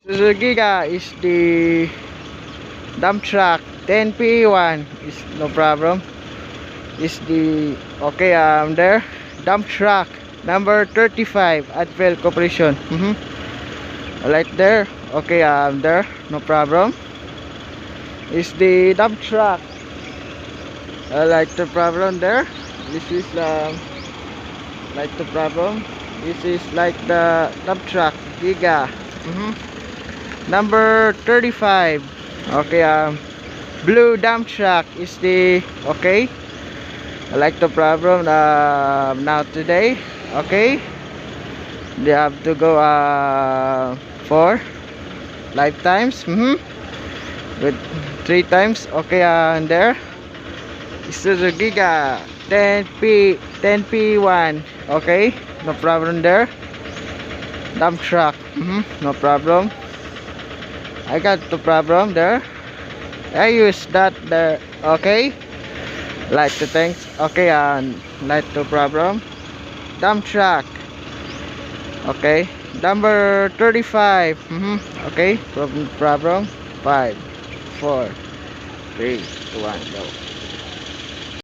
Isuzu Giga is the dump truck. 10P1 is no problem. Is the okay there. Dump truck number 35 Advel Corporation. Right there. Okay there. No problem. Is the dump truck. Like the problem there. This is like the problem. This is like the dump truck Giga. Number 35. Okay blue dump truck is the okay. I like the problem now today. Okay, they have to go for lifetimes with 3 times. Okay and there Isuzu Giga 10P1. Okay, no problem there. Dump truck no problem. I got the problem there. I use that there. Okay, like the things. Okay and like the problem. Dump truck. Okay, number 35. Okay, problem 5 4 3 2 1 go.